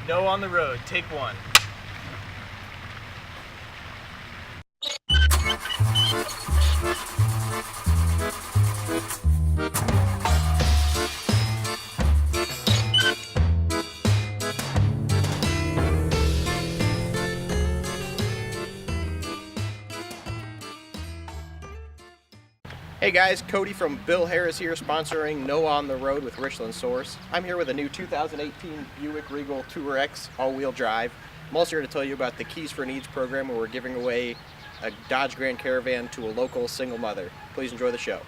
No on the Road, take one. Hey guys, Cody from Bill Harris here, sponsoring No on the Road with Richland Source. I'm here with a new 2018 Buick Regal Tour X all-wheel drive. I'm also here to tell you about the Keys for Needs program, where we're giving away a Dodge Grand Caravan to a local single mother. Please enjoy the show.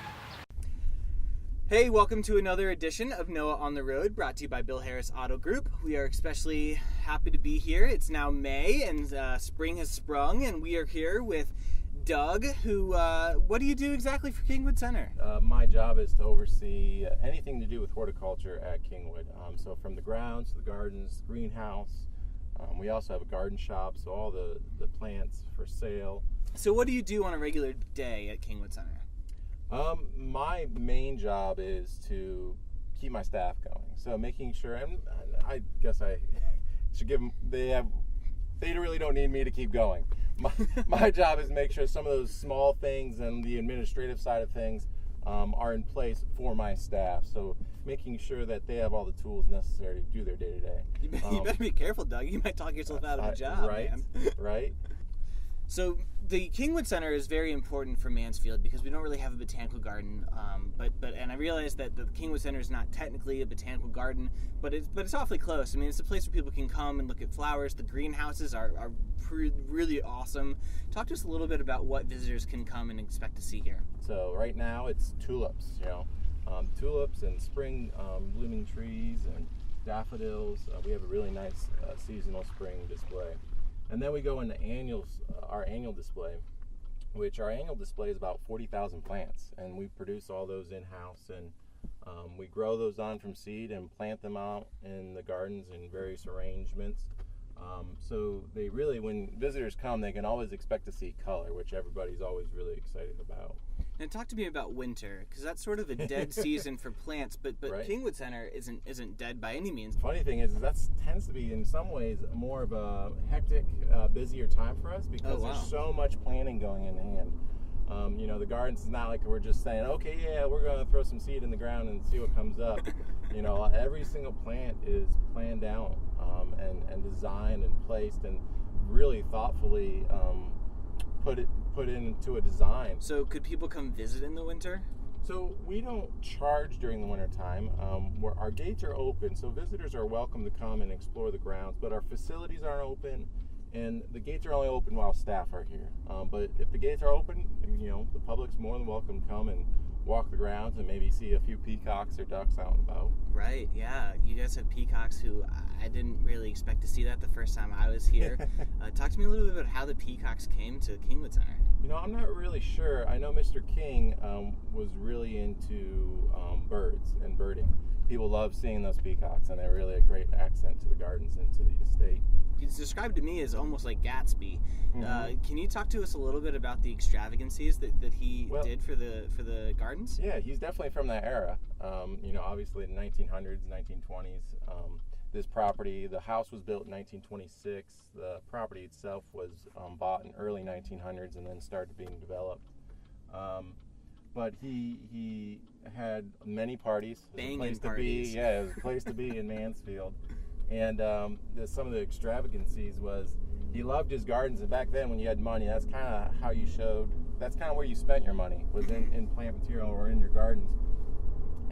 Hey, welcome to another edition of Noah on the Road, brought to you by Bill Harris Auto Group. We are especially happy to be here. It's now May and spring has sprung, and we are here with Doug, who, what do you do exactly for Kingwood Center? My job is to oversee anything to do with horticulture at Kingwood. So from the grounds to the gardens, greenhouse. We also have a garden shop, so all the plants for sale. So what do you do on a regular day at Kingwood Center? My main job is to keep my staff going. So making sure, and I guess I should give them, they really don't need me to keep going. My job is to make sure some of those small things and the administrative side of things are in place for my staff. So making sure that they have all the tools necessary to do their day-to-day. You better be careful, Doug. You might talk yourself out of a job, right, man. Right. So the Kingwood Center is very important for Mansfield because we don't really have a botanical garden. And I realize that the Kingwood Center is not technically a botanical garden, but it's awfully close. I mean, it's a place where people can come and look at flowers. The greenhouses are really awesome. Talk to us a little bit about what visitors can come and expect to see here. So right now it's tulips, tulips and spring blooming trees and daffodils. We have a really nice seasonal spring display. And then we go into our annual display, which our annual display is about 40,000 plants, and we produce all those in-house, and we grow those on from seed and plant them out in the gardens in various arrangements. So they really, when visitors come, they can always expect to see color, which everybody's always really excited about. And talk to me about winter, because that's sort of a dead season for plants, but Right. Kingwood Center isn't dead by any means. Funny thing is that tends to be in some ways more of a hectic, busier time for us because there's so much planning going in hand. The gardens is not like we're just saying, okay, yeah, we're going to throw some seed in the ground and see what comes up. Every single plant is planned out and designed and placed and really thoughtfully put into a design. So could people come visit in the winter? So we don't charge during the winter time. Where our gates are open, so visitors are welcome to come and explore the grounds, but our facilities aren't open, and the gates are only open while staff are here. But if the gates are open, the public's more than welcome to come and walk the grounds and maybe see a few peacocks or ducks out and about. Right, yeah. You guys have peacocks who I didn't really expect to see that the first time I was here. Talk to me a little bit about how the peacocks came to Kingwood Center. I'm not really sure. I know Mr. King was really into birds and birding. People love seeing those peacocks, and they're really a great accent to the gardens and to the estate. It's described to me as almost like Gatsby. Mm-hmm. Can you talk to us a little bit about the extravagancies that he did for the gardens? Yeah, he's definitely from that era. Obviously the 1900s, 1920s. This property, the house was built in 1926. The property itself was bought in early 1900s and then started being developed. But he had many parties. Banging parties. It was a place to be in Mansfield. And some of the extravagancies was he loved his gardens, and back then when you had money, that's kind of how you showed, that's kind of where you spent your money, was in plant material or in your gardens.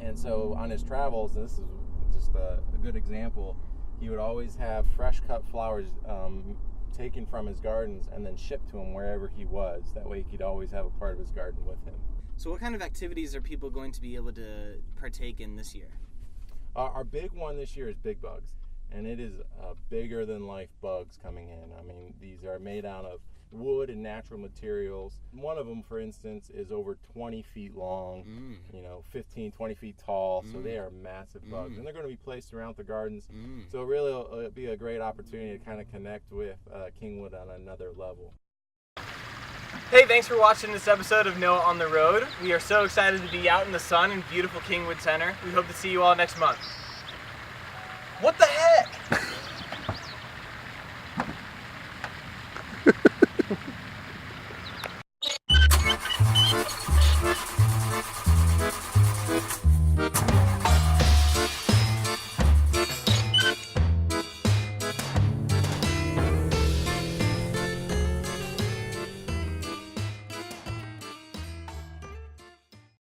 And so on his travels, and this is just a good example, he would always have fresh cut flowers taken from his gardens and then shipped to him wherever he was. That way he could always have a part of his garden with him. So what kind of activities are people going to be able to partake in this year? Our big one this year is big bugs. And it is bigger than life bugs coming in. I mean, these are made out of wood and natural materials. One of them, for instance, is over 20 feet long, 15, 20 feet tall. So they are massive bugs. And they're going to be placed around the gardens. So really it'll be a great opportunity to kind of connect with Kingwood on another level. Hey, thanks for watching this episode of Noah on the Road. We are so excited to be out in the sun in beautiful Kingwood Center. We hope to see you all next month. What the